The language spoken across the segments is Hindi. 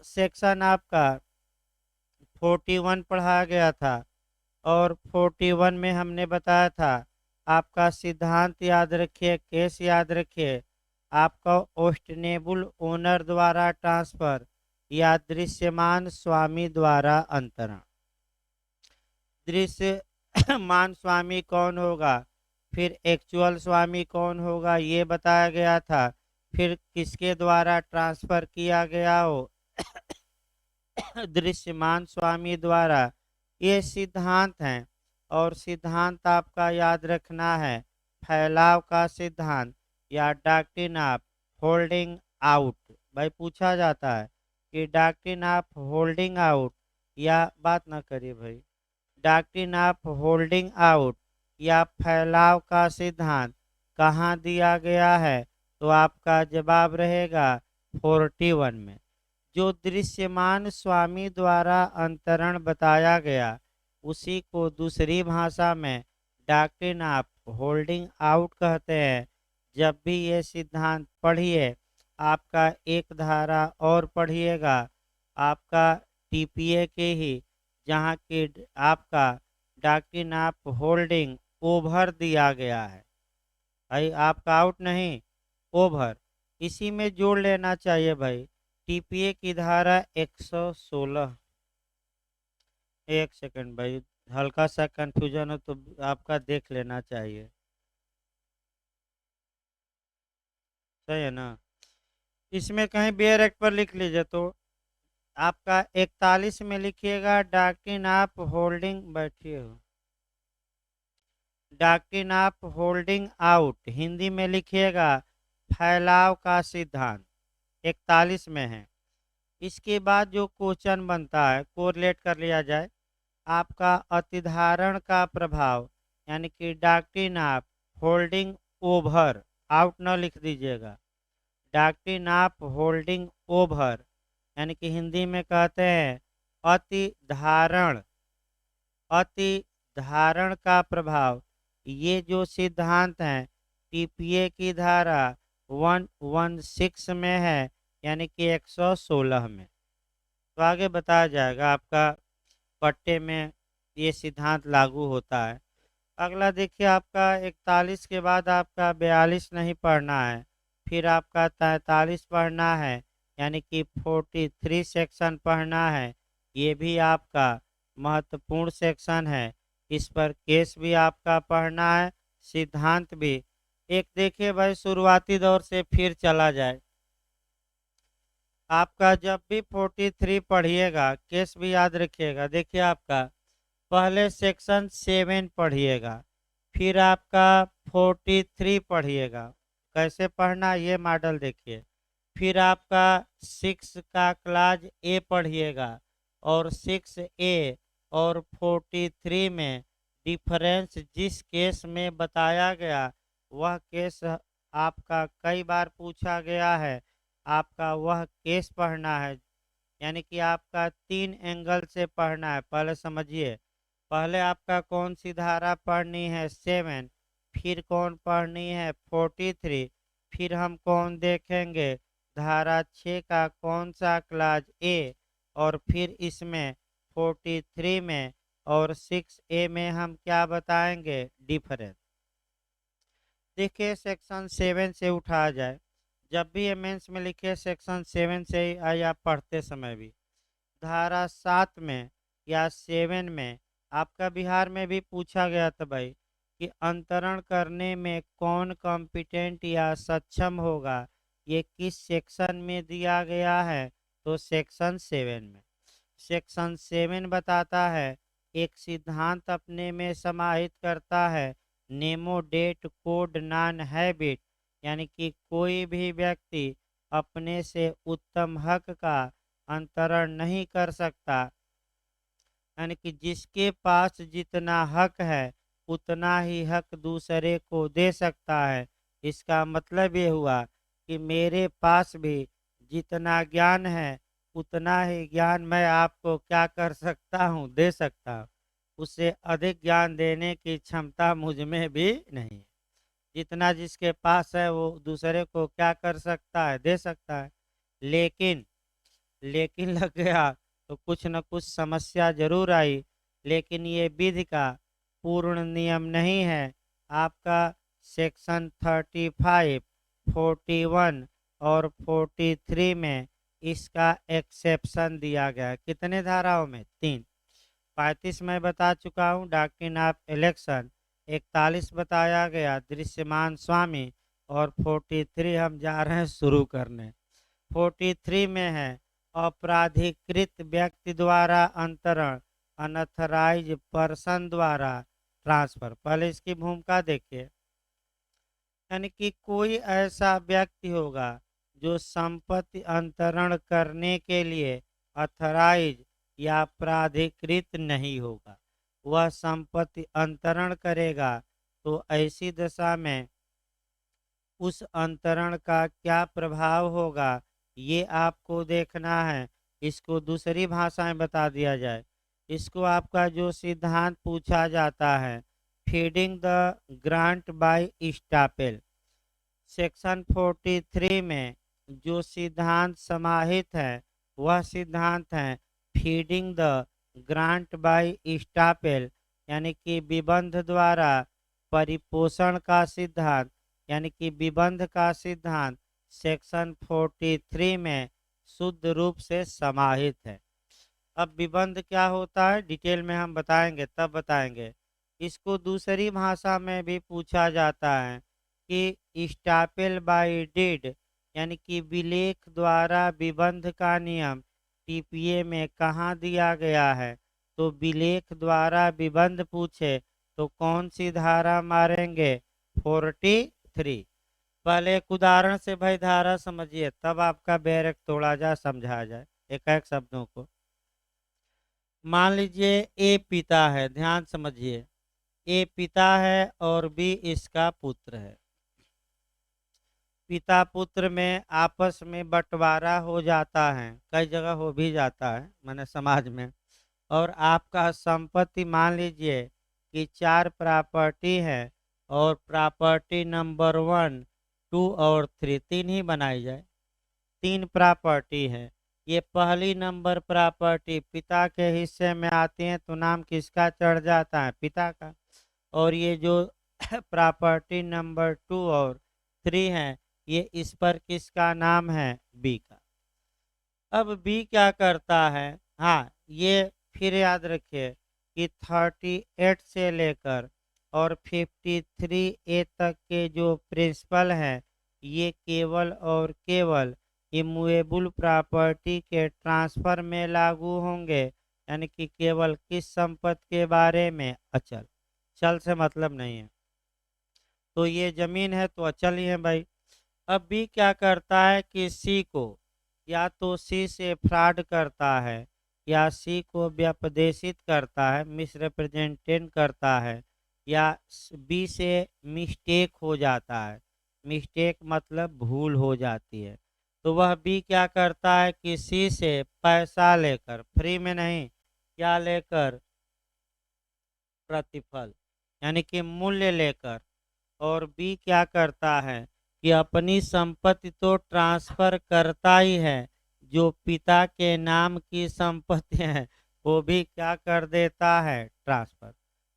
सेक्शन आपका 41 पढ़ाया गया था और 41 में हमने बताया था आपका सिद्धांत याद रखिए, केस याद रखिए, आपका ओस्टेनेबल ओनर द्वारा ट्रांसफर या दृश्यमान स्वामी द्वारा अंतरण। दृश्यमान स्वामी कौन होगा, फिर एक्चुअल स्वामी कौन होगा ये बताया गया था, फिर किसके द्वारा ट्रांसफर किया गया हो दृश्यमान स्वामी द्वारा। ये सिद्धांत हैं और सिद्धांत आपका याद रखना है फैलाव का सिद्धांत या डॉक्ट्रिन ऑफ होल्डिंग आउट। भाई पूछा जाता है कि डॉक्ट्रिन ऑफ होल्डिंग आउट, या बात ना करिए भाई, डॉक्ट्रिन ऑफ होल्डिंग आउट या फैलाव का सिद्धांत कहाँ दिया गया है, तो आपका जवाब रहेगा 41 में। जो दृश्यमान स्वामी द्वारा अंतरण बताया गया उसी को दूसरी भाषा में डॉक्ट्रिन ऑफ होल्डिंग आउट कहते हैं। जब भी ये सिद्धांत पढ़िए, आपका एक धारा और पढ़िएगा, आपका टीपीए के ही, जहाँ की आपका डॉक्ट्रिन ऑफ होल्डिंग ओवर दिया गया है। भाई आपका आउट नहीं, ओवर, इसी में जोड़ लेना चाहिए भाई। टीपीए की धारा 116। एक सेकंड भाई, हल्का सा कंफ्यूजन हो तो आपका देख लेना चाहिए, सही है ना। इसमें कहीं बेयर एक्ट पर लिख लीजिए तो आपका 41 में लिखिएगा डॉक्ट्रिन ऑफ होल्डिंग, बैठिए हो, doctrine of holding out, Hindi में लिखिएगा फैलाव का सिद्धांत, 41 में है। इसके बाद जो क्वेश्चन बनता है कोरिलेट कर लिया जाए, आपका अतिधारण का प्रभाव यानी कि doctrine of holding over, out न लिख दीजिएगा, डॉक्ट्रिन ऑफ होल्डिंग ओवर यानी कि हिंदी में कहते हैं अतिधारण, अतिधारण का प्रभाव। ये जो सिद्धांत हैं टीपीए की धारा 116 में है, यानी कि 116 में। तो आगे बताया जाएगा आपका पट्टे में ये सिद्धांत लागू होता है। अगला देखिए, आपका 41 के बाद आपका 42 नहीं पढ़ना है, फिर आपका 43 पढ़ना है, यानी कि 43 सेक्शन पढ़ना है। ये भी आपका महत्वपूर्ण सेक्शन है, इस पर केस भी आपका पढ़ना है, सिद्धांत भी। एक देखिए भाई, शुरुआती दौर से फिर चला जाए, आपका जब भी 43 पढ़िएगा केस भी याद रखिएगा। देखिए आपका पहले सेक्शन 7 पढ़िएगा, फिर आपका 43 पढ़िएगा, कैसे पढ़ना ये मॉडल देखिए। फिर आपका 6 का क्लास ए पढ़िएगा और 6A और 43 में डिफरेंस जिस केस में बताया गया वह केस आपका कई बार पूछा गया है, आपका वह केस पढ़ना है। यानी कि आपका 3 एंगल से पढ़ना है। पहले समझिए, पहले आपका कौन सी धारा पढ़नी है 7, फिर कौन पढ़नी है 43, फिर हम कौन देखेंगे धारा 6 का कौन सा क्लास ए, और फिर इसमें 43 में और 6A में हम क्या बताएंगे डिफरेंस। देखिए सेक्शन 7 से उठाया जाए, जब भी ये मेंस में लिखे सेक्शन 7 से ही आए आप पढ़ते समय भी। धारा 7 में या 7 में आपका बिहार में भी पूछा गया था भाई कि अंतरण करने में कौन कॉम्पिटेंट या सक्षम होगा, ये किस सेक्शन में दिया गया है, तो सेक्शन 7 में। सेक्शन 7 बताता है एक सिद्धांत अपने में समाहित करता है नेमो डेट कोड नॉन हैबिट, यानी कि कोई भी व्यक्ति अपने से उत्तम हक का अंतरण नहीं कर सकता, यानी कि जिसके पास जितना हक है उतना ही हक दूसरे को दे सकता है। इसका मतलब ये हुआ कि मेरे पास भी जितना ज्ञान है उतना ही ज्ञान मैं आपको क्या कर सकता हूँ, दे सकता हूँ। उससे अधिक ज्ञान देने की क्षमता मुझ में भी नहीं। जितना जिसके पास है वो दूसरे को क्या कर सकता है, दे सकता है। लेकिन लेकिन लग गया तो कुछ न कुछ समस्या जरूर आई। लेकिन ये विधि का पूर्ण नियम नहीं है। आपका सेक्शन 35, 41 और 43 में इसका एक्सेप्शन दिया गया है। कितने धाराओं में? 3। 35 में बता चुका हूँ, डॉक्ट्रिन ऑफ इलेक्शन। 41 बताया गया, दृश्यमान स्वामी। और 43 हम जा रहे हैं शुरू करने। 43 में है अपराधीकृत व्यक्ति द्वारा अंतरण, अनऑथराइज पर्सन द्वारा ट्रांसफर। पहले इसकी भूमिका देखिए। यानी कि कोई ऐसा व्यक्ति होगा जो संपत्ति अंतरण करने के लिए अथराइज या प्राधिकृत नहीं होगा, वह संपत्ति अंतरण करेगा। तो ऐसी दशा में उस अंतरण का क्या प्रभाव होगा, ये आपको देखना है। इसको दूसरी भाषा में बता दिया जाए। इसको आपका जो सिद्धांत पूछा जाता है, feeding the grant by estoppel, section 43 में जो सिद्धांत समाहित है वह सिद्धांत है feeding the grant by estoppel, यानी कि विबंध द्वारा परिपोषण का सिद्धांत। यानी कि विबंध का सिद्धांत सेक्शन 43 में शुद्ध रूप से समाहित है। अब विबंध क्या होता है डिटेल में हम बताएंगे, तब बताएंगे। इसको दूसरी भाषा में भी पूछा जाता है कि स्टापेल बाय डीड, यानी कि विलेख द्वारा विबंध का नियम टीपीए में कहाँ दिया गया है। तो विलेख द्वारा विबंध पूछे तो कौन सी धारा मारेंगे? 43। पहले एक उदाहरण से भाई धारा समझिए, तब आपका बैरक तोड़ा जा, समझा जाए एक एक शब्दों को। मान लीजिए ए पिता है, ध्यान समझिए। ए पिता है और बी इसका पुत्र है। पिता पुत्र में आपस में बंटवारा हो जाता है, कई जगह हो भी जाता है माने समाज में। और आपका संपत्ति मान लीजिए कि 4 प्रॉपर्टी है और प्रॉपर्टी नंबर 1, 2 और 3 तीन ही बनाई जाए। 3 प्रॉपर्टी है। ये पहली नंबर प्रॉपर्टी पिता के हिस्से में आती है तो नाम किसका चढ़ जाता है? पिता का। और ये जो प्रॉपर्टी नंबर 2 और 3 है, ये इस पर किसका नाम है? बी का। अब बी क्या करता है? हाँ, ये फिर याद रखिए कि 38 से लेकर और 53A तक के जो प्रिंसिपल हैं, ये केवल और केवल इमूवेबल प्रॉपर्टी के ट्रांसफर में लागू होंगे। यानी कि केवल किस संपत्ति के बारे में? अचल। चल से मतलब नहीं है। तो ये जमीन है तो अचल ही है भाई। अब बी क्या करता है कि सी को या तो सी से फ्रॉड करता है या सी को व्यपदेशित करता है, मिसरिप्रेजेंटेशन करता है, या बी से मिस्टेक हो जाता है। मिस्टेक मतलब भूल हो जाती है। तो वह बी क्या करता है कि सी से पैसा लेकर, फ्री में नहीं, क्या लेकर? प्रतिफल, यानी कि मूल्य लेकर। और बी क्या करता है कि अपनी संपत्ति तो ट्रांसफर करता ही है, जो पिता के नाम की संपत्ति है वो भी क्या कर देता है? ट्रांसफर।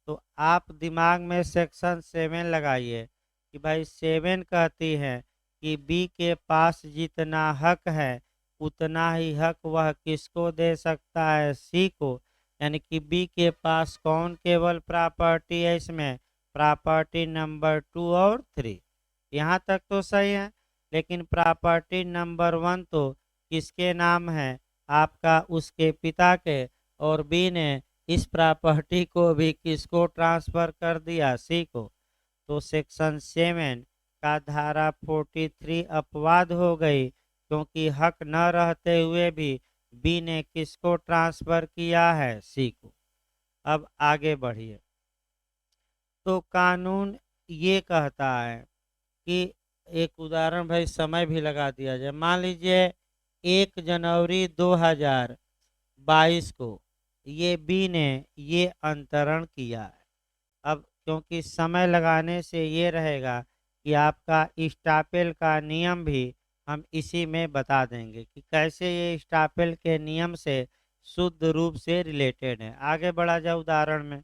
तो आप दिमाग में सेक्शन 7 लगाइए कि भाई 7 कहती है कि बी के पास जितना हक है उतना ही हक वह किसको दे सकता है? सी को। यानी कि बी के पास कौन केवल प्रॉपर्टी है इसमें? प्रॉपर्टी नंबर 2 और 3। यहाँ तक तो सही है। लेकिन प्रॉपर्टी नंबर 1 तो किसके नाम है? आपका उसके पिता के। और बी ने इस प्रॉपर्टी को भी किसको ट्रांसफर कर दिया? सी को। तो सेक्शन 7 का धारा 43 अपवाद हो गई, क्योंकि हक न रहते हुए भी बी ने किसको ट्रांसफर किया है? सी को। अब आगे बढ़िए। तो कानून ये कहता है कि एक उदाहरण भाई समय भी लगा दिया जाए। मान लीजिए 1 जनवरी 2022 को ये बी ने ये अंतरण किया है। अब क्योंकि समय लगाने से ये रहेगा कि आपका स्टापेल का नियम भी हम इसी में बता देंगे कि कैसे ये स्टापेल के नियम से शुद्ध रूप से रिलेटेड है। आगे बढ़ा जाए उदाहरण में।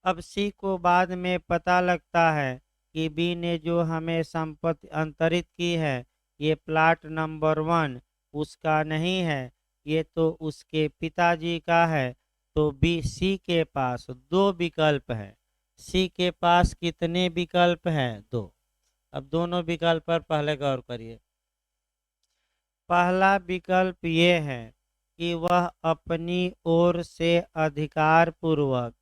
अब सी को बाद में पता लगता है कि बी ने जो हमें संपत्ति अंतरित की है ये प्लाट नंबर 1 उसका नहीं है, ये तो उसके पिताजी का है। तो बी सी के पास दो विकल्प है। सी के पास कितने विकल्प हैं? दो। अब दोनों विकल्प पर पहले गौर करिए। पहला विकल्प ये है कि वह अपनी ओर से अधिकार पूर्वक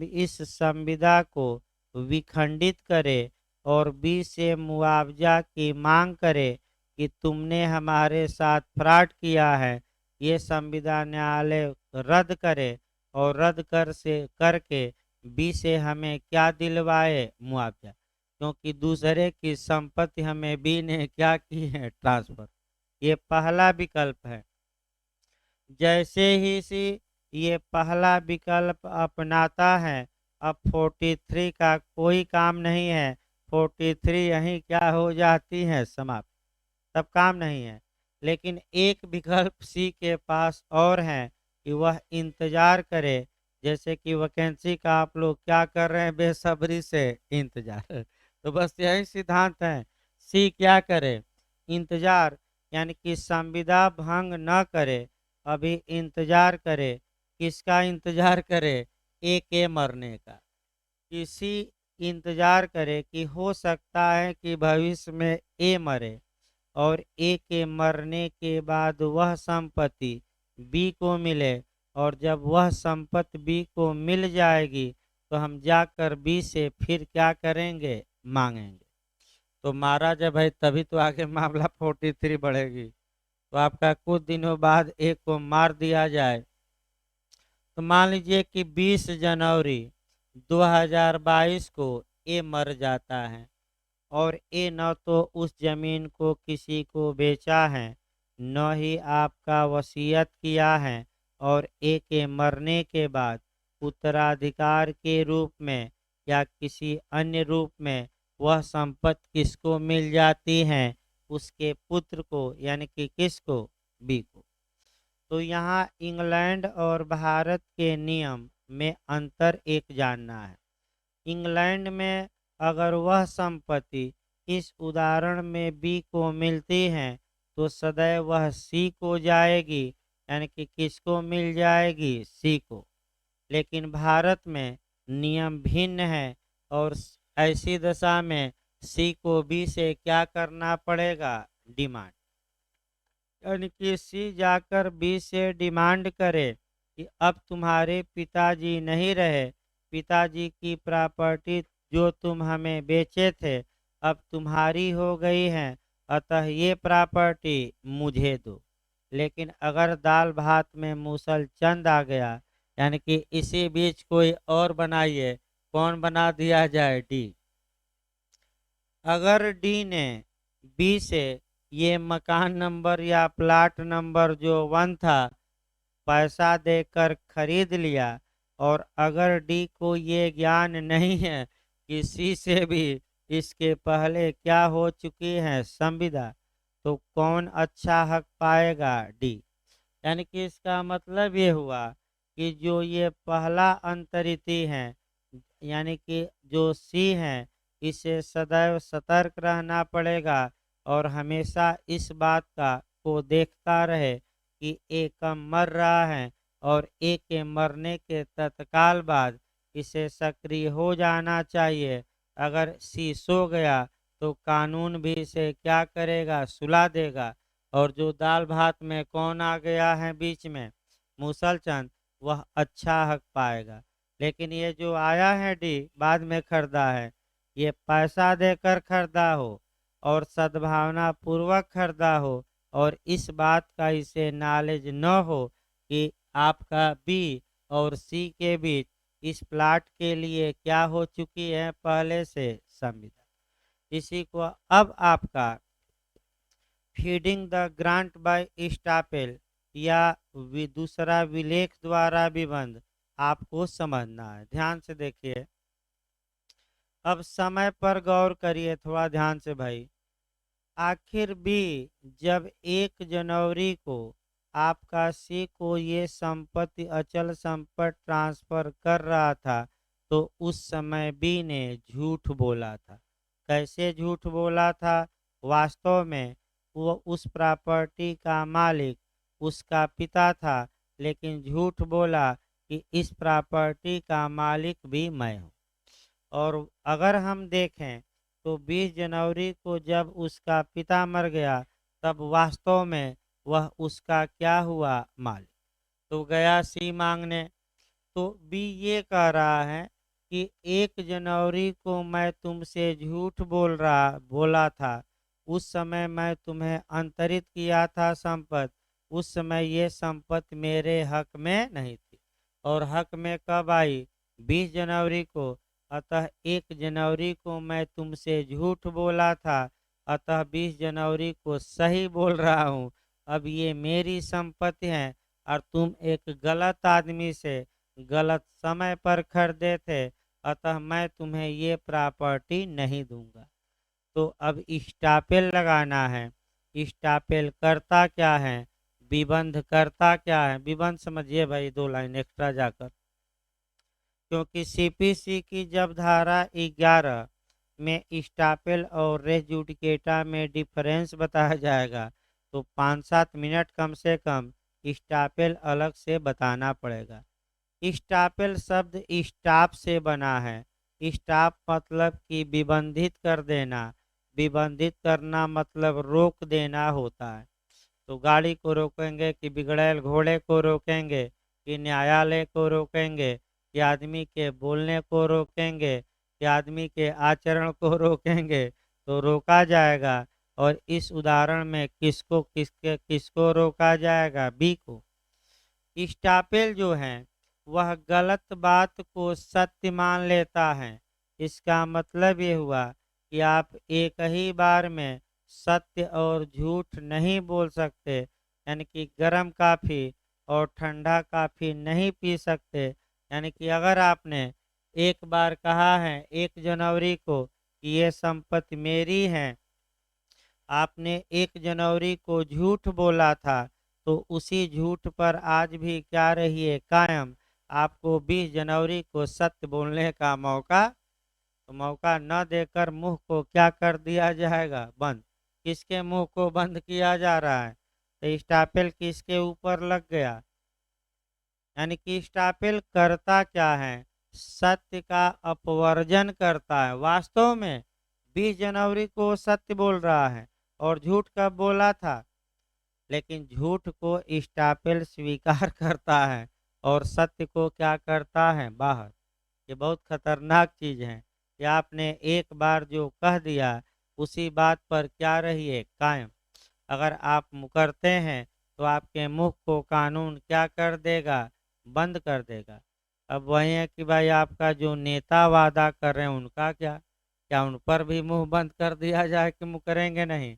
इस संविदा को विखंडित करे और बी से मुआवजा की मांग करे कि तुमने हमारे साथ फ्रॉड किया है। ये संविदा न्यायालय रद्द करे और रद्द करके बी से हमें क्या दिलवाए? मुआवजा, क्योंकि दूसरे की संपत्ति हमें बी ने क्या की है? ट्रांसफर। ये पहला विकल्प है। जैसे ही सी ये पहला विकल्प अपनाता है, अब 43 का कोई काम नहीं है। 43 यहीं क्या हो जाती है? समाप्त। तब काम नहीं है। लेकिन एक विकल्प सी के पास और है कि वह इंतजार करे। जैसे कि वैकेंसी का आप लोग क्या कर रहे हैं? बेसब्री से इंतजार। तो बस यही सिद्धांत है। सी क्या करे? इंतजार, यानी कि संविदा भंग न करे, अभी इंतजार करे। किसका इंतजार करे? ए के मरने का। किसी इंतजार करे कि हो सकता है कि भविष्य में ए मरे और ए के मरने के बाद वह संपत्ति बी को मिले। और जब वह संपत्ति बी को मिल जाएगी तो हम जाकर बी से फिर क्या करेंगे? मांगेंगे। तो मारा जब है तभी तो आगे मामला 43 बढ़ेगी। तो आपका कुछ दिनों बाद ए को मार दिया जाए तो मान लीजिए कि 20 जनवरी 2022 को ए मर जाता है और ए न तो उस जमीन को किसी को बेचा है, न ही आपका वसीयत किया है। और ए के मरने के बाद उत्तराधिकार के रूप में या किसी अन्य रूप में वह संपत्ति किसको मिल जाती है? उसके पुत्र को, यानी कि किसको? बी को। तो यहाँ इंग्लैंड और भारत के नियम में अंतर एक जानना है। इंग्लैंड में अगर वह संपत्ति इस उदाहरण में बी को मिलती है तो सदैव वह सी को जाएगी, यानी कि किसको मिल जाएगी? सी को। लेकिन भारत में नियम भिन्न है और ऐसी दशा में सी को बी से क्या करना पड़ेगा? डिमांड। यानी कि सी जाकर बी से डिमांड करे कि अब तुम्हारे पिताजी नहीं रहे, पिताजी की प्रॉपर्टी जो तुम हमें बेचे थे अब तुम्हारी हो गई है, अतः ये प्रॉपर्टी मुझे दो। लेकिन अगर दाल भात में मूसल चंद आ गया, यानी कि इसी बीच कोई और बनाइए, कौन बना दिया जाए? डी। अगर डी ने बी से ये मकान नंबर या प्लाट नंबर जो 1 था पैसा देकर खरीद लिया और अगर डी को ये ज्ञान नहीं है कि सी से भी इसके पहले क्या हो चुकी है संविदा, तो कौन अच्छा हक पाएगा? डी। यानी कि इसका मतलब ये हुआ कि जो ये पहला अंतरिति है, यानी कि जो सी है, इसे सदैव सतर्क रहना पड़ेगा और हमेशा इस बात का को देखता रहे कि ए कब मर रहा है और ए के मरने के तत्काल बाद इसे सक्रिय हो जाना चाहिए। अगर सी सो गया तो कानून भी इसे क्या करेगा? सुला देगा। और जो दाल भात में कौन आ गया है बीच में? मूसलचंद, वह अच्छा हक पाएगा। लेकिन ये जो आया है डी बाद में खरीदा है, ये पैसा देकर खरीदा हो और सद्भावना पूर्वक खरीदा हो और इस बात का इसे नॉलेज न हो कि आपका बी और सी के बीच इस प्लाट के लिए क्या हो चुकी है पहले से संविदा। इसी को अब आपका फीडिंग द ग्रांट बाय स्टापेल या दूसरा विलेख द्वारा विबंध आपको समझना है। ध्यान से देखिए। अब समय पर गौर करिए थोड़ा ध्यान से भाई। आखिर भी जब 1 जनवरी को आपका सी को ये संपत्ति अचल संपत्ति ट्रांसफर कर रहा था तो उस समय बी ने झूठ बोला था। कैसे झूठ बोला था? वास्तव में वो उस प्रॉपर्टी का मालिक उसका पिता था, लेकिन झूठ बोला कि इस प्रॉपर्टी का मालिक भी मैं हूँ। और अगर हम देखें तो 20 जनवरी को जब उसका पिता मर गया तब वास्तव में वह उसका क्या हुआ? मालिक। तो गया सी मांगने, तो बी ये कह रहा है कि 1 जनवरी को मैं तुमसे झूठ बोला था। उस समय मैं तुम्हें अंतरित किया था संपत्ति। उस समय ये संपत्ति मेरे हक में नहीं थी और हक में कब आई? 20 जनवरी को। अतः 1 जनवरी को मैं तुमसे झूठ बोला था, अतः 20 जनवरी को सही बोल रहा हूँ। अब ये मेरी संपत्ति है और तुम एक गलत आदमी से गलत समय पर खरीदे थे, अतः मैं तुम्हें ये प्रॉपर्टी नहीं दूंगा। तो अब स्टापेल लगाना है। स्टापेल करता क्या है? विबंध करता क्या है? विबंध समझिए भाई, 2 लाइन एक्स्ट्रा जाकर, क्योंकि सीपीसी की जब धारा 11 में स्टापेल और रेस जुडिकेटा में डिफरेंस बताया जाएगा तो 5-7 मिनट कम से कम स्टापेल अलग से बताना पड़ेगा। स्टापेल शब्द स्टाप से बना है। स्टाप मतलब कि विबंधित कर देना। विबंधित करना मतलब रोक देना होता है। तो गाड़ी को रोकेंगे कि बिगड़ैल घोड़े को रोकेंगे कि न्यायालय को रोकेंगे कि आदमी के बोलने को रोकेंगे कि आदमी के आचरण को रोकेंगे, तो रोका जाएगा। और इस उदाहरण में किसको रोका जाएगा? बी को। स्टापेल जो है वह गलत बात को सत्य मान लेता है। इसका मतलब ये हुआ कि आप एक ही बार में सत्य और झूठ नहीं बोल सकते, यानी कि गर्म काफ़ी और ठंडा काफ़ी नहीं पी सकते। यानी कि अगर आपने एक बार कहा है 1 जनवरी को कि ये संपत्ति मेरी है, आपने 1 जनवरी को झूठ बोला था, तो उसी झूठ पर आज भी क्या रहिए? कायम। आपको 20 जनवरी को सत्य बोलने का मौका, तो मौका न देकर मुंह को क्या कर दिया जाएगा? बंद। किसके मुंह को बंद किया जा रहा है? तो स्टापेल किसके ऊपर लग गया? यानी कि स्टापेल करता क्या है? सत्य का अपवर्जन करता है। वास्तव में 20 जनवरी को सत्य बोल रहा है और झूठ कब बोला था? लेकिन झूठ को स्टापेल स्वीकार करता है और सत्य को क्या करता है? बाहर। ये बहुत खतरनाक चीज है कि आपने एक बार जो कह दिया उसी बात पर क्या रहिए? कायम। अगर आप मुकरते हैं तो आपके मुंह को कानून क्या कर देगा? बंद कर देगा। अब वही है कि भाई आपका जो नेता वादा कर रहे हैं उनका क्या उन पर भी मुंह बंद कर दिया जाए कि मुकरेंगे नहीं?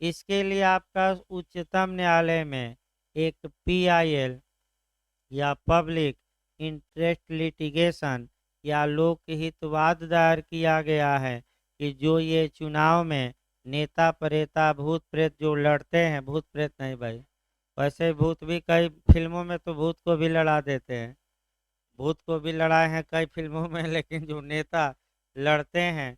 इसके लिए आपका उच्चतम न्यायालय में एक पीआईएल या पब्लिक इंटरेस्ट लिटिगेशन या लोकहितवाद दायर किया गया है कि जो ये चुनाव में नेता प्रेता भूत प्रेत जो लड़ते हैं, भूत प्रेत नहीं भाई, वैसे भूत भी कई फिल्मों में तो भूत को भी लड़ा देते हैं, भूत को भी लड़ाए हैं कई फिल्मों में, लेकिन जो नेता लड़ते हैं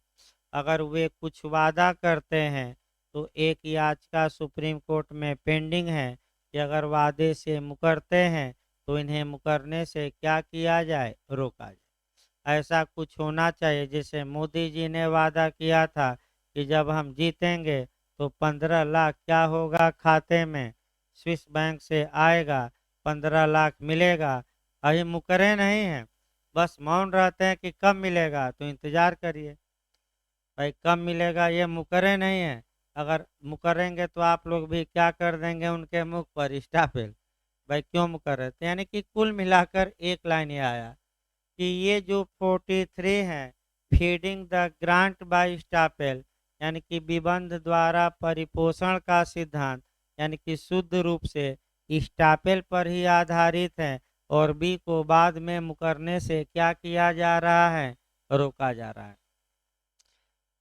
अगर वे कुछ वादा करते हैं तो एक याचिका सुप्रीम कोर्ट में पेंडिंग है कि अगर वादे से मुकरते हैं तो इन्हें मुकरने से क्या किया जाए? रोका जाए। ऐसा कुछ होना चाहिए। जैसे मोदी जी ने वादा किया था कि जब हम जीतेंगे तो 15 लाख क्या होगा खाते में, स्विस बैंक से आएगा, 15 लाख मिलेगा। अभी मुकरे नहीं हैं, बस मौन रहते हैं कि कब मिलेगा, तो इंतजार करिए भाई कब मिलेगा। ये मुकरे नहीं है। अगर मुकरेंगे तो आप लोग भी क्या कर देंगे? उनके मुख पर स्टापेल। भाई क्यों मुकर रहे थे? यानी कि कुल मिलाकर एक लाइन ये आया कि ये जो 43 है, feeding the grant by estoppel, यानी कि विबंध द्वारा परिपोषण का सिद्धांत, यानी कि शुद्ध रूप से स्टापेल पर ही आधारित है और बी को बाद में मुकरने से क्या किया जा रहा है? रोका जा रहा है।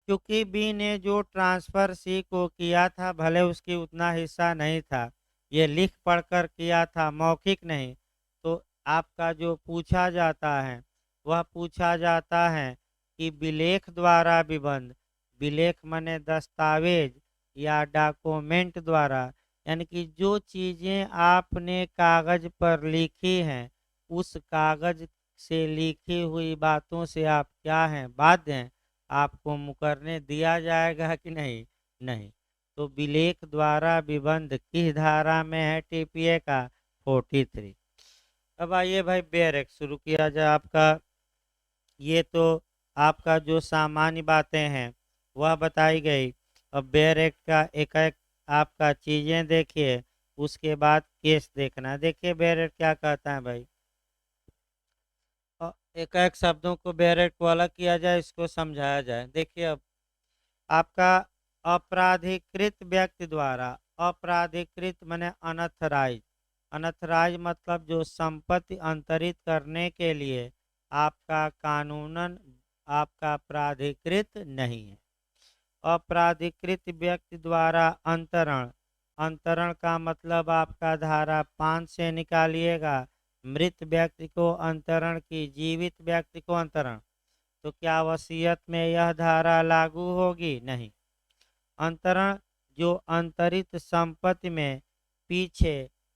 क्योंकि बी ने जो ट्रांसफर सी को किया था भले उसकी उतना हिस्सा नहीं था, ये लिख पढ़कर किया था, मौखिक नहीं, तो आपका जो पूछा जाता है वह पूछा जाता है कि विलेख द्वारा विबंध, विलेख माने दस्तावेज या डॉक्यूमेंट द्वारा, यानी कि जो चीजें आपने कागज पर लिखी हैं उस कागज से लिखी हुई बातों से आप क्या हैं, बाध्य हैं, आपको मुकरने दिया जाएगा कि नहीं, नहीं। तो विलेख द्वारा विबंध किस धारा में है टीपीए का, 43। अब आइए भाई बेरेक शुरू किया जाए आपका। ये तो आपका जो सामान्य बातें हैं वह बताई गई। अब बेयर एक्ट का एक एक आपका चीजें देखिए, उसके बाद केस देखना। देखिए बेयर एक्ट क्या कहता है भाई, एक एक शब्दों को बेयर एक्ट को अलग किया जाए, इसको समझाया जाए। देखिए अब आपका अपराधीकृत व्यक्ति द्वारा, अपराधीकृत माने अनथराइज, अनथराइज मतलब जो संपत्ति अंतरित करने के लिए आपका कानूनन आपका प्राधिकृत नहीं है। अपराधिकृत व्यक्ति द्वारा अंतरण, अंतरण का मतलब आपका धारा 5 से निकालिएगा। मृत व्यक्ति को अंतरण की, जीवित व्यक्ति को अंतरण, तो क्या वसीयत में यह धारा लागू होगी, नहीं। अंतरण जो अंतरित संपत्ति में पीछे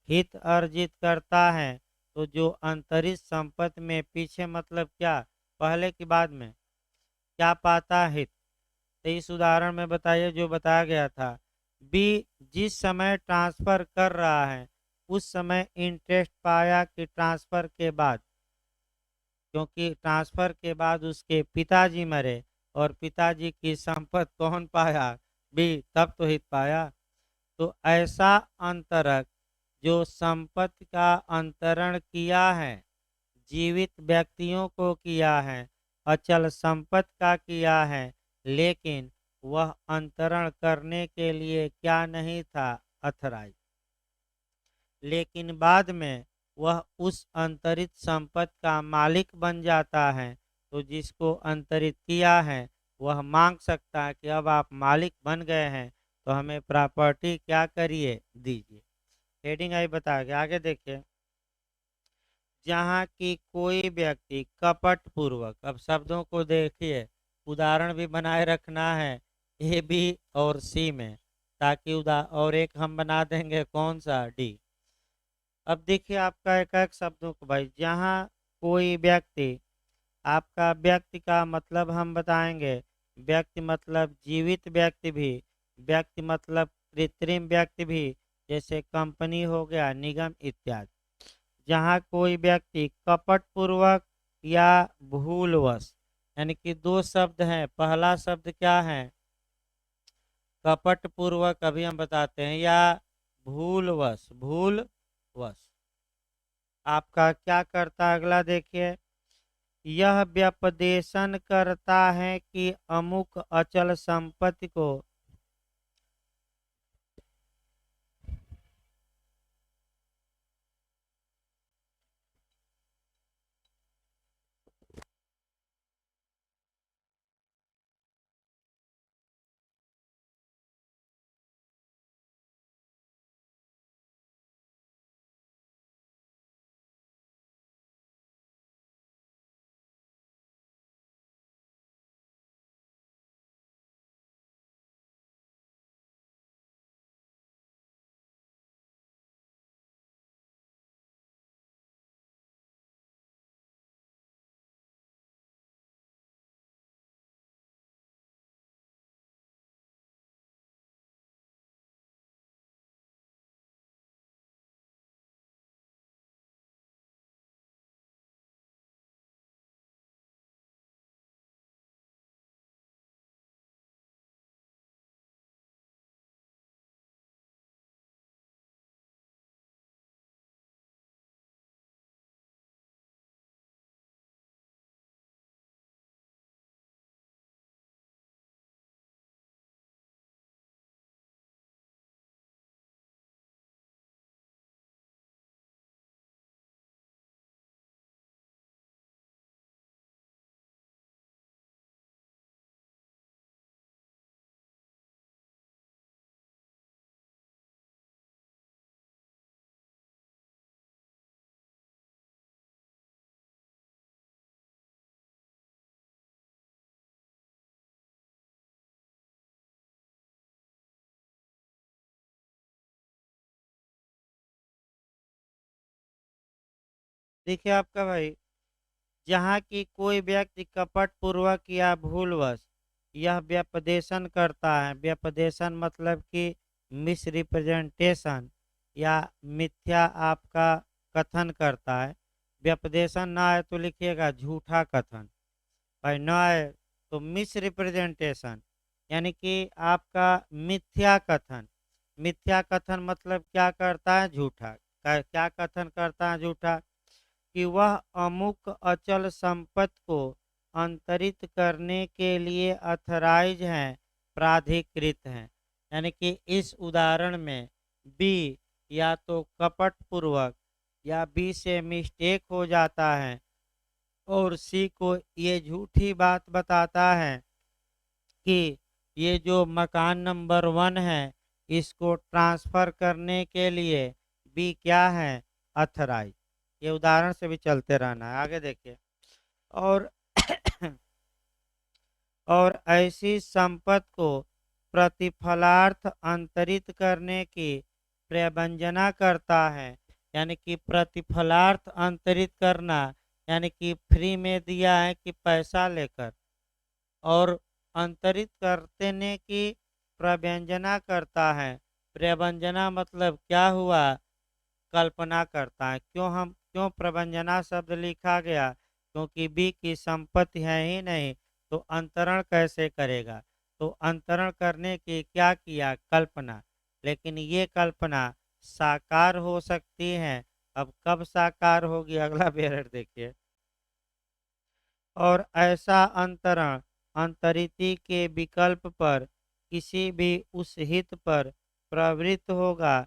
हित अर्जित करता है, तो जो अंतरित संपत्ति में पीछे मतलब क्या, पहले की बाद में क्या पाता है, हित। तो इस उदाहरण में बताइए जो बताया गया था, बी जिस समय ट्रांसफर कर रहा है उस समय इंटरेस्ट पाया कि ट्रांसफर के बाद, क्योंकि ट्रांसफर के बाद उसके पिताजी मरे और पिताजी की संपत्ति कौन पाया, बी, तब तो हित पाया। तो ऐसा अंतरक जो संपत्ति का अंतरण किया है, जीवित व्यक्तियों को किया है, अचल संपत्ति का किया है, लेकिन वह अंतरण करने के लिए क्या नहीं था, अथराइज, लेकिन बाद में वह उस अंतरित संपत्ति का मालिक बन जाता है, तो जिसको अंतरित किया है वह मांग सकता है कि अब आप मालिक बन गए हैं तो हमें प्रॉपर्टी क्या करिए, दीजिए। हेडिंग आई बता के आगे देखिए, जहाँ की कोई व्यक्ति कपट पूर्वक, अब शब्दों को देखिए, उदाहरण भी बनाए रखना है ए बी और सी में, ताकि और एक हम बना देंगे कौन सा, डी। अब देखिए आपका एक एक शब्दों को भाई, जहाँ कोई व्यक्ति, आपका व्यक्ति का मतलब हम बताएंगे, व्यक्ति मतलब जीवित व्यक्ति भी, व्यक्ति मतलब कृत्रिम व्यक्ति भी, जैसे कंपनी हो गया, निगम इत्यादि। जहाँ कोई व्यक्ति कपट पूर्वक या भूलवश, यानी कि दो शब्द हैं, पहला शब्द क्या है, कपट पूर्वक, अभी हम बताते हैं, या भूलवश, भूलवश आपका क्या करता है, अगला देखिए, यह व्यपदेशन करता है कि अमुक अचल संपत्ति को देखिए आपका भाई, जहाँ की कोई व्यक्ति कपट पूर्वक या भूलवश यह व्यपदेशन करता है। व्यपदेशन मतलब कि मिस रिप्रेजेंटेशन या मिथ्या आपका कथन करता है। व्यपदेशन ना आए तो लिखिएगा झूठा कथन, भाई ना आए तो मिस रिप्रेजेंटेशन यानी कि आपका मिथ्या कथन। मिथ्या कथन मतलब क्या करता है, झूठा। क्या कथन करता है झूठा, कि वह अमुक अचल संपत्ति को अंतरित करने के लिए अथराइज हैं, प्राधिकृत हैं। यानी कि इस उदाहरण में बी या तो कपट पूर्वक या बी से मिस्टेक हो जाता है और सी को ये झूठी बात बताता है कि ये जो मकान नंबर 1 है इसको ट्रांसफर करने के लिए बी क्या है, अथराइज। ये उदाहरण से भी चलते रहना है, आगे देखिए। और और ऐसी संपत्ति को प्रतिफलार्थ अंतरित करने की प्रबंजना करता है। यानी कि प्रतिफलार्थ अंतरित करना यानी कि फ्री में दिया है कि पैसा लेकर, और अंतरित करने की प्रव्यंजना करता है। प्रवंजना मतलब क्या हुआ, कल्पना करता है। क्यों प्रवंजना शब्द लिखा गया, क्योंकि बी की संपत्ति है ही नहीं तो अंतरण कैसे करेगा। तो अंतरण करने की क्या किया, कल्पना। लेकिन ये कल्पना साकार हो सकती है। अब कब साकार होगी अगला पेरेंट देखिए। और ऐसा अंतरण अंतरिति के विकल्प पर किसी भी उस हित पर प्रवृत्त होगा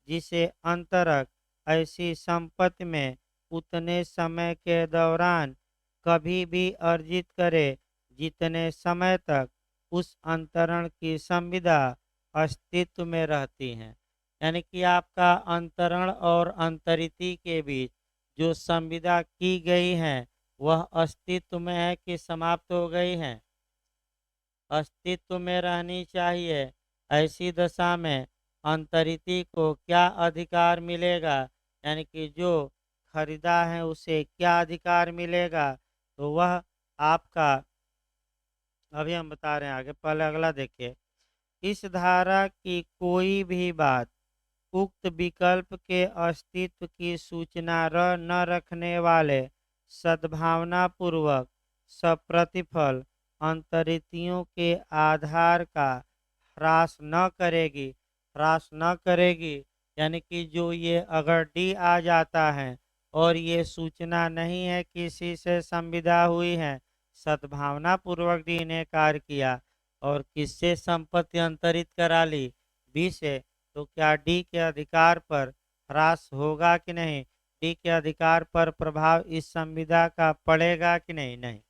जिसे अंतरक ऐसी संपत्ति में उतने समय के दौरान कभी भी अर्जित करे जितने समय तक उस अंतरण की संविदा अस्तित्व में रहती है। यानी कि आपका अंतरण और अंतरिति के बीच जो संविदा की गई है वह अस्तित्व में है कि समाप्त हो गई है, अस्तित्व में रहनी चाहिए। ऐसी दशा में अंतरिति को क्या अधिकार मिलेगा, यानी कि जो खरीदा है उसे क्या अधिकार मिलेगा, तो वह आपका, अभी हम बता रहे हैं आगे, पहले अगला देखिए। इस धारा की कोई भी बात उक्त विकल्प के अस्तित्व की सूचना न रखने वाले सद्भावना पूर्वक सप्रतिफल अंतरितियों के आधार का ह्रास न करेगी। ह्रास न करेगी यानी कि जो ये अगर डी आ जाता है और ये सूचना नहीं है किसी से संविदा हुई है, सद्भावना पूर्वक डी ने कार्य किया और किससे संपत्ति अंतरित करा ली, बी से, तो क्या डी के अधिकार पर ह्रास होगा कि नहीं, डी के अधिकार पर प्रभाव इस संविदा का पड़ेगा कि नहीं, नहीं।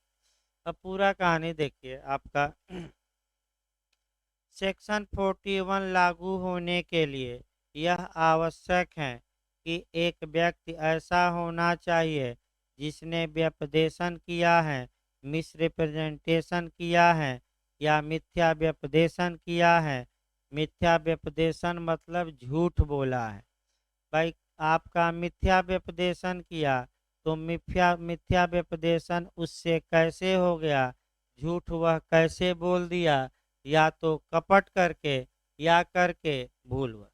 अब पूरा कहानी देखिए आपका। सेक्शन 41 लागू होने के लिए यह आवश्यक है कि एक व्यक्ति ऐसा होना चाहिए जिसने व्यपदेशन किया है, मिसरिप्रेजेंटेशन किया है या मिथ्या व्यपदेशन किया है। मिथ्या व्यपदेशन मतलब झूठ बोला है। भाई आपका मिथ्या व्यपदेशन किया तो मिथ्या मिथ्या व्यपदेशन उससे कैसे हो गया, झूठ वह कैसे बोल दिया, या तो कपट करके या करके भूलवश।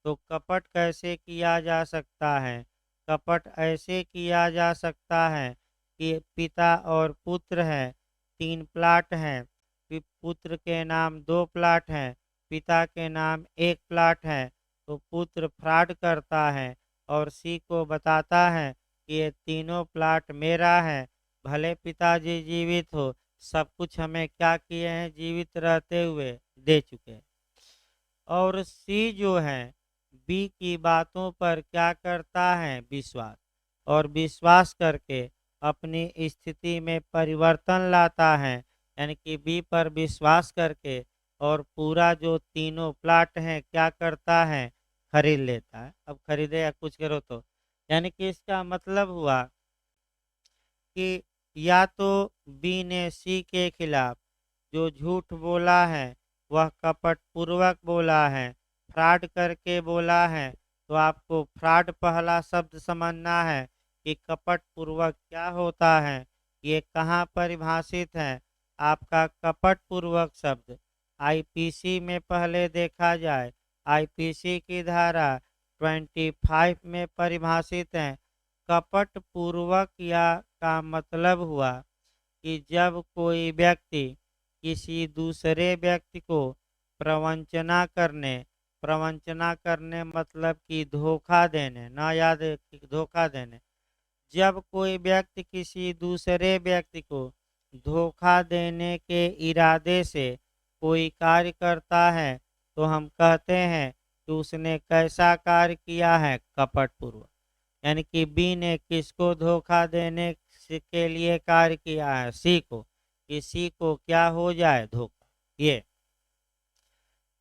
तो कपट कैसे किया जा सकता है, कपट ऐसे किया जा सकता है कि पिता और पुत्र हैं, 3 प्लाट हैं, पुत्र के नाम 2 प्लाट हैं, पिता के नाम 1 प्लाट है। तो पुत्र फ्रॉड करता है और सी को बताता है कि ये तीनों प्लाट मेरा है, भले पिताजी जीवित हो, सब कुछ हमें क्या किए हैं, जीवित रहते हुए दे चुके हैं। और सी जो है बी की बातों पर क्या करता है, विश्वास, और विश्वास करके अपनी स्थिति में परिवर्तन लाता है। यानी कि बी पर विश्वास करके और पूरा जो तीनों प्लाट हैं क्या करता है, खरीद लेता है। अब खरीदे या कुछ करो तो यानी कि इसका मतलब हुआ कि या तो बी ने सी के खिलाफ जो झूठ बोला है वह कपट पूर्वक बोला है, फ्रॉड करके बोला है। तो आपको फ्रॉड पहला शब्द समझना है कि कपट पूर्वक क्या होता है, ये कहाँ परिभाषित है। आपका कपट पूर्वक शब्द आईपीसी में पहले देखा जाए, आईपीसी की धारा 25 में परिभाषित है। कपट पूर्वक या का मतलब हुआ कि जब कोई व्यक्ति किसी दूसरे व्यक्ति को प्रवंचना करने मतलब कि धोखा देने, ना याद है कि धोखा देने। जब कोई व्यक्ति किसी दूसरे व्यक्ति को धोखा देने के इरादे से कोई कार्य करता है तो हम कहते हैं कि उसने कैसा कार्य किया है, कपटपूर्वक। यानी कि बी ने किसको धोखा देने के लिए कार्य किया है, सी को, कि सी को क्या हो जाए, धोखा। ये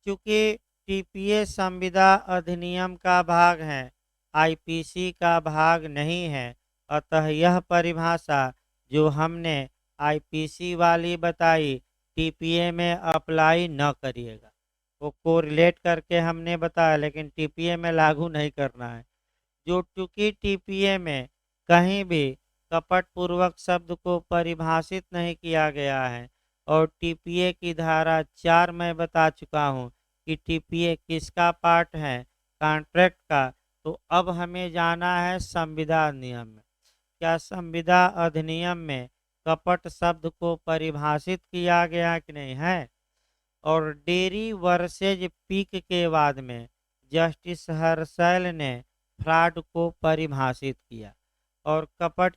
चूंकि टीपीए संविदा अधिनियम का भाग है, आईपीसी का भाग नहीं है, अतः यह परिभाषा जो हमने आईपीसी वाली बताई टीपीए में अप्लाई न करिएगा। वो कोरिलेट करके हमने बताया, लेकिन टीपीए में लागू नहीं करना है। जो चूंकि टीपीए में कहीं भी कपट पूर्वक शब्द को परिभाषित नहीं किया गया है, और टीपीए की धारा 4 मैं बता चुका हूँ कि टीपीए किसका पार्ट है, कॉन्ट्रैक्ट का। तो अब हमें जाना है संविदा अधिनियम में। क्या संविदा अधिनियम में कपट शब्द को परिभाषित किया गया कि नहीं है। और डेरी वर्सेज पीक के बाद में जस्टिस हर्षैल ने फ्रॉड को परिभाषित किया, और कपट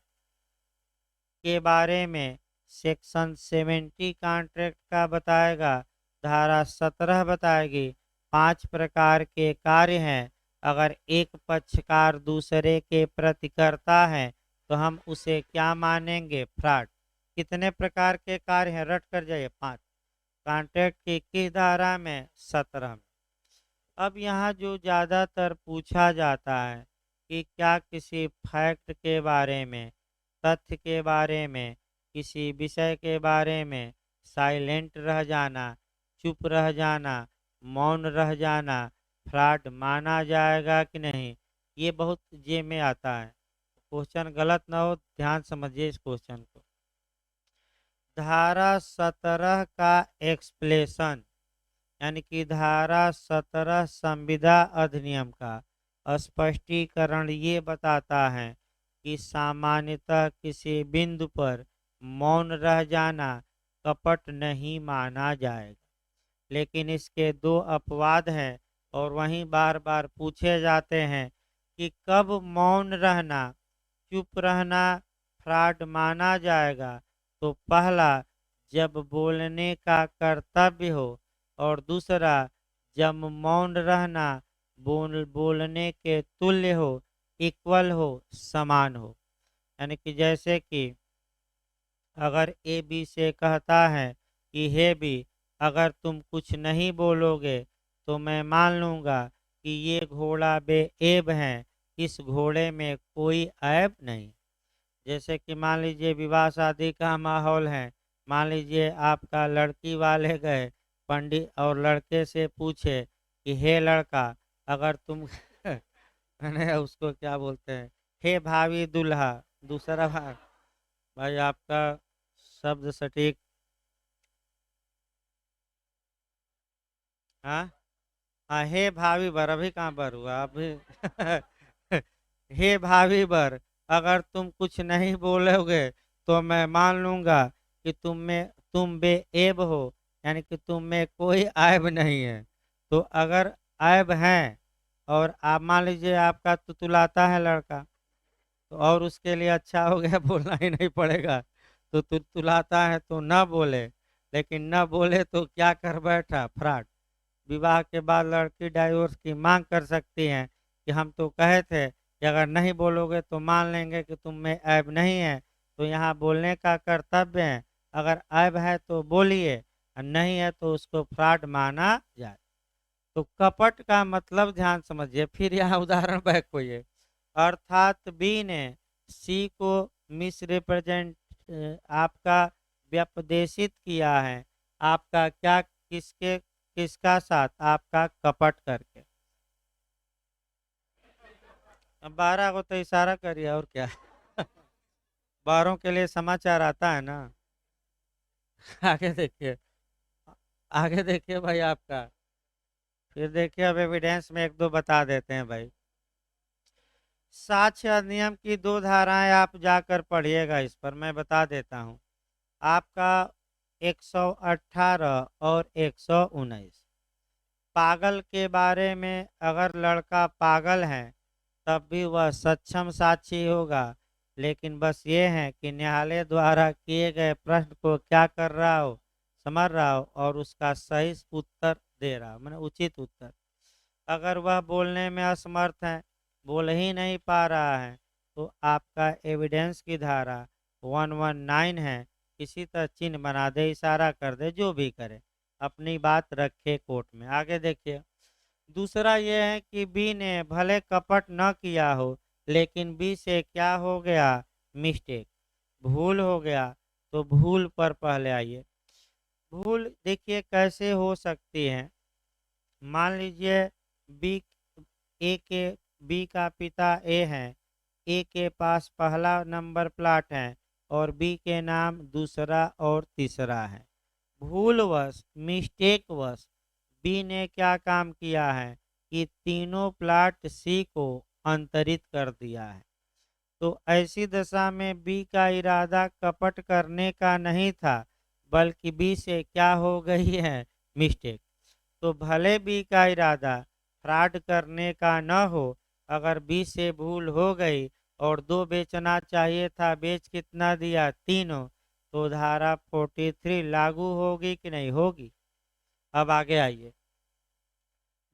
के बारे में सेक्शन 70 कॉन्ट्रैक्ट का बताएगा, धारा 17 बताएगी 5 प्रकार के कार्य हैं। अगर एक पक्षकार दूसरे के प्रति करता है तो हम उसे क्या मानेंगे, फ्रॉड। कितने प्रकार के कार्य हैं, रट कर जाइए, 5। कॉन्ट्रैक्ट की किस धारा में, 17 में। अब यहाँ जो ज़्यादातर पूछा जाता है कि क्या किसी फैक्ट के बारे में, तथ्य के बारे में, किसी विषय के बारे में साइलेंट रह जाना, चुप रह जाना, मौन रह जाना फ्रॉड माना जाएगा कि नहीं, ये बहुत जे में आता है। क्वेश्चन गलत ना हो, ध्यान समझिए इस क्वेश्चन को। धारा 17 का एक्सप्लेशन, यानी कि धारा 17 संविदा अधिनियम का स्पष्टीकरण ये बताता है कि सामान्यतः किसी बिंदु पर मौन रह जाना कपट नहीं माना जाएगा। लेकिन इसके दो अपवाद हैं, और वहीं बार बार पूछे जाते हैं कि कब मौन रहना, चुप रहना फ्रॉड माना जाएगा। तो पहला, जब बोलने का कर्तव्य हो, और दूसरा, जब मौन रहना बोलने के तुल्य हो, इक्वल हो, समान हो। यानी कि जैसे कि अगर ए बी से कहता है कि हे बी, अगर तुम कुछ नहीं बोलोगे तो मैं मान लूँगा कि ये घोड़ा बेऐब है, इस घोड़े में कोई ऐब नहीं। जैसे कि मान लीजिए विवाह शादी का माहौल है, मान लीजिए आपका लड़की वाले गए पंडित और लड़के से पूछे कि हे लड़का, अगर तुम मैंने उसको क्या बोलते हैं, हे भाभी दूल्हा, दूसरा भाग, भाई आपका शब्द सटीक, हाँ हाँ, हे भाभी बर, अभी कहाँ बर हुआ अभी हे भाभी बर, अगर तुम कुछ नहीं बोलोगे तो मैं मान लूंगा कि तुम बेऐब हो, यानी कि तुम में कोई ऐब नहीं है। तो अगर ऐब है, और आप मान लीजिए आपका तुतुलाता है लड़का, तो और उसके लिए अच्छा हो गया बोलना ही नहीं पड़ेगा। तो तुतुलाता है तो न बोले, लेकिन न बोले तो क्या कर बैठा, फ्रॉड। विवाह के बाद लड़की डाइवोर्स की मांग कर सकती है कि हम तो कहे थे कि अगर नहीं बोलोगे तो मान लेंगे कि तुम में ऐब नहीं है। तो यहाँ बोलने का कर्तव्य है, अगर ऐब है तो बोलिए, और नहीं है तो उसको फ्रॉड माना जाए। तो कपट का मतलब ध्यान समझिए, फिर यहाँ उदाहरण बैक होइए। अर्थात बी ने सी को मिस रिप्रेजेंट आपका व्यपदेशित किया है, आपका क्या, किसका साथ, आपका कपट करके। अब 12 को तो इशारा करिए, और क्या बारों के लिए समाचार आता है ना। आगे देखिए, आगे देखिए भाई आपका। फिर देखिए अब एविडेंस में एक दो बता देते हैं भाई। साक्ष्य अधिनियम की दो धाराएं आप जाकर पढ़िएगा, इस पर मैं बता देता हूँ आपका। 118 और 119। पागल के बारे में, अगर लड़का पागल है तब भी वह सक्षम साक्षी होगा, लेकिन बस ये है कि न्यायालय द्वारा किए गए प्रश्न को क्या कर रहा हो, समझ रहा हो और उसका सही उत्तर दे रहा हो, मैंने उचित उत्तर। अगर वह बोलने में असमर्थ है, बोल ही नहीं पा रहा है, तो आपका एविडेंस की धारा 119 है। किसी तरह चिन्ह बना दे, इशारा कर दे, जो भी करे, अपनी बात रखे कोर्ट में। आगे देखिए, दूसरा ये है कि बी ने भले कपट न किया हो, लेकिन बी से क्या हो गया, मिस्टेक, भूल हो गया। तो भूल पर पहले आइए। भूल देखिए कैसे हो सकती है। मान लीजिए बी, ए के, बी का पिता ए है, ए के पास पहला नंबर प्लाट है और बी के नाम दूसरा और तीसरा है। भूलवश, मिस्टेक वश बी ने क्या काम किया है कि तीनों प्लाट सी को अंतरित कर दिया है। तो ऐसी दशा में बी का इरादा कपट करने का नहीं था, बल्कि बी से क्या हो गई है, मिस्टेक। तो भले बी का इरादा फ्रॉड करने का न हो, अगर बी से भूल हो गई और दो बेचना चाहिए था, बेच कितना दिया, तीनों, तो धारा 43 लागू होगी कि नहीं होगी। अब आगे आइए,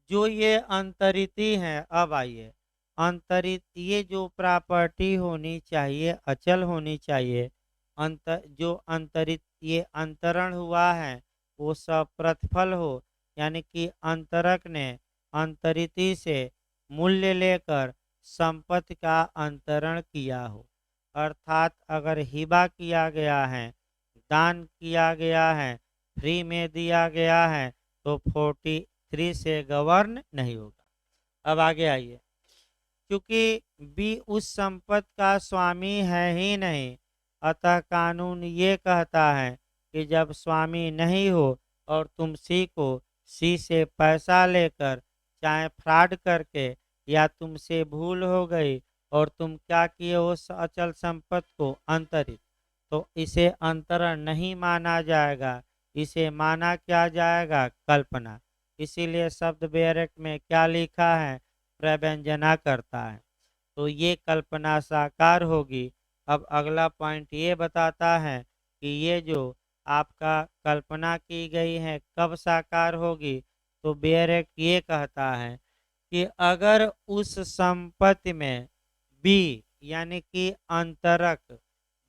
जो ये अंतरिती हैं, अब आइए अंतरित, ये जो प्रॉपर्टी होनी चाहिए अचल होनी चाहिए, जो अंतरित ये अंतरण हुआ है वो सब प्रतिफल हो, यानी कि अंतरक ने अंतरिती से मूल्य लेकर संपत्ति का अंतरण किया हो। अर्थात अगर हिबा किया गया है, दान किया गया है, फ्री में दिया गया है, तो 43 से गवर्न नहीं होगा। अब आगे आइए, क्योंकि बी उस संपत्ति का स्वामी है ही नहीं, अतः कानून ये कहता है कि जब स्वामी नहीं हो और तुम सी को सी से पैसा लेकर, चाहे फ्रॉड करके या तुमसे भूल हो गई और तुम क्या किए उस अचल संपत्ति को अंतरित, तो इसे अंतरण नहीं माना जाएगा, इसे माना क्या जाएगा, कल्पना। इसीलिए शब्द बेरेक्ट में क्या लिखा है, प्रव्यंजना करता है, तो ये कल्पना साकार होगी। अब अगला पॉइंट ये बताता है कि ये जो आपका कल्पना की गई है कब साकार होगी, तो बेरेक्ट ये कहता है कि अगर उस संपत्ति में बी, यानी कि अंतरक,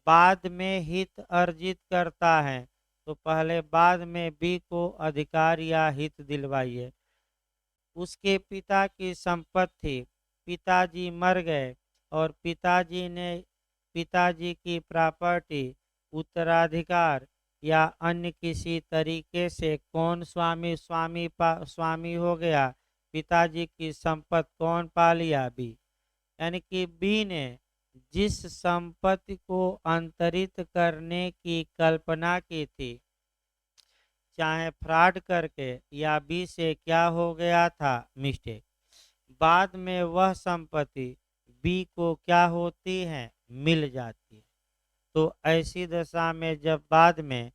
बाद में हित अर्जित करता है, तो पहले बाद में बी को अधिकार या हित दिलवाइए। उसके पिता की संपत्ति, पिताजी मर गए और पिताजी की प्रॉपर्टी उत्तराधिकार या अन्य किसी तरीके से कौन स्वामी हो गया, पिताजी की संपत्ति कौन पा लिया, बी। यानी कि बी ने जिस संपत्ति को अंतरित करने की कल्पना की थी, चाहे फ्रॉड करके या बी से क्या हो गया था, मिस्टेक, बाद में वह संपत्ति बी को क्या होती है, मिल जाती है। तो ऐसी दशा में जब बाद में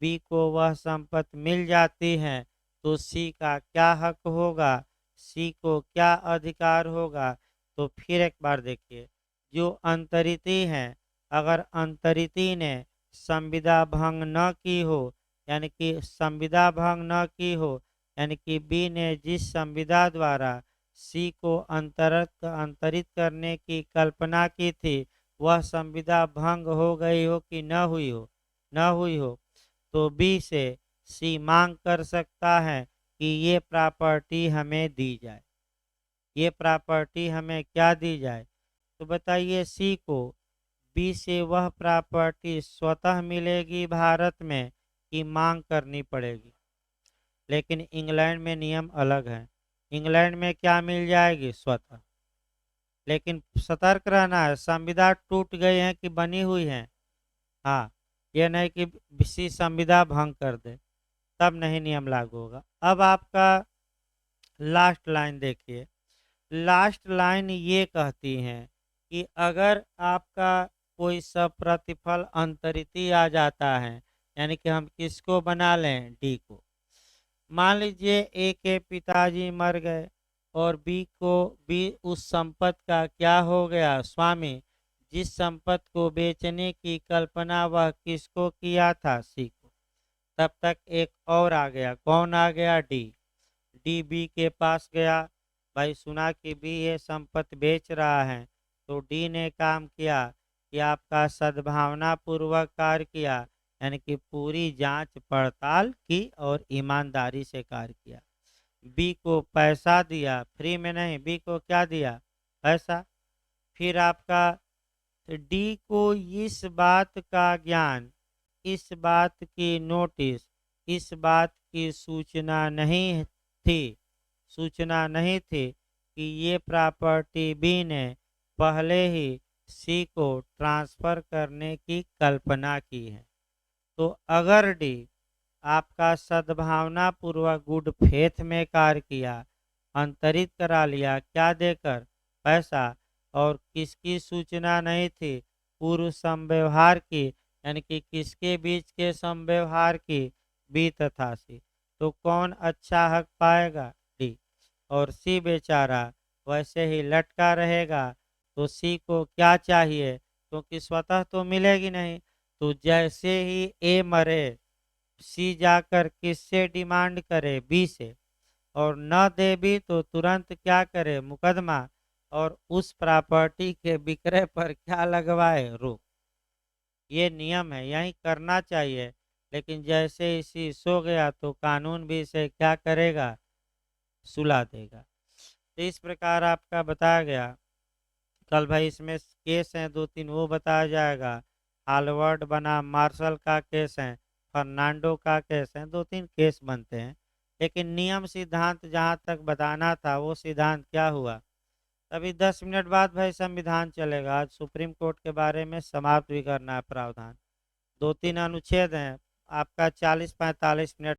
बी को वह संपत्ति मिल जाती है, तो सी का क्या हक होगा, सी को क्या अधिकार होगा। तो फिर एक बार देखिए, जो अंतरिती है, अगर अंतरिती ने संविदा भंग न की हो, यानी कि संविदा भंग न की हो, यानी कि बी ने जिस संविदा द्वारा सी को अंतरित करने की कल्पना की थी, वह संविदा भंग हो गई हो कि न हुई हो, न हुई हो, तो बी से सी मांग कर सकता है कि ये प्रॉपर्टी हमें दी जाए, ये प्रॉपर्टी हमें क्या दी जाए। तो बताइए सी को बी से वह प्रॉपर्टी स्वतः मिलेगी भारत में कि मांग करनी पड़ेगी। लेकिन इंग्लैंड में नियम अलग है, इंग्लैंड में क्या मिल जाएगी, स्वतः। लेकिन सतर्क रहना है, संविदा टूट गई है कि बनी हुई है। हाँ, ये नहीं कि किसी संविदा भंग कर दे, तब नहीं नियम लागू होगा। अब आपका लास्ट लाइन देखिए, लास्ट लाइन ये कहती है कि अगर आपका कोई सप्रतिफल अंतरिति आ जाता है, यानी कि हम किसको बना लें, डी को। मान लीजिए ए के पिताजी मर गए और बी को, बी उस संपत्ति का क्या हो गया, स्वामी। जिस संपत्ति को बेचने की कल्पना वह किसको किया था, सी को। तब तक एक और आ गया, कौन आ गया, डी। डी बी के पास गया, भाई सुना कि बी ये संपत्ति बेच रहा है, तो डी ने काम किया कि आपका सद्भावना पूर्वक कार्य किया, यानी कि पूरी जांच पड़ताल की और ईमानदारी से कार्य किया। बी को पैसा दिया, फ्री में नहीं, बी को क्या दिया, पैसा। फिर आपका डी को इस बात का ज्ञान, इस बात की नोटिस, इस बात की सूचना नहीं थी कि ये प्रॉपर्टी बी ने पहले ही सी को ट्रांसफर करने की कल्पना की है। तो अगर डी आपका सद्भावना पूर्वक गुड फेथ में कार्य किया, अंतरित करा लिया, क्या देकर, पैसा, और किसकी सूचना नहीं थी, पूर्व संव्यवहार की, यानी कि किसके बीच के संव्यवहार की, बी तथा सी, तो कौन अच्छा हक पाएगा, डी। और सी बेचारा वैसे ही लटका रहेगा, तो सी को क्या चाहिए, क्योंकि स्वतः तो मिलेगी नहीं। तो जैसे ही ए मरे, सी जाकर किससे डिमांड करे, बी से, और न दे भी तो तुरंत क्या करे, मुकदमा, और उस प्रॉपर्टी के विक्रय पर क्या लगवाए, रोक। ये नियम है, यही करना चाहिए। लेकिन जैसे इसी सो गया तो कानून भी इसे क्या करेगा, सुला देगा। तो इस प्रकार आपका बताया गया। कल भाई इसमें केस हैं दो तीन, वो बताया जाएगा। हार्वर्ड बना मार्शल का केस है, फर्नांडो का केस है, दो तीन केस बनते हैं। लेकिन नियम सिद्धांत जहाँ तक बताना था वो सिद्धांत क्या हुआ। अभी 10 मिनट बाद भाई संविधान चलेगा। आज सुप्रीम कोर्ट के बारे में समाप्त भी करना है प्रावधान। दो तीन अनुच्छेद हैं, आपका 40-45 मिनट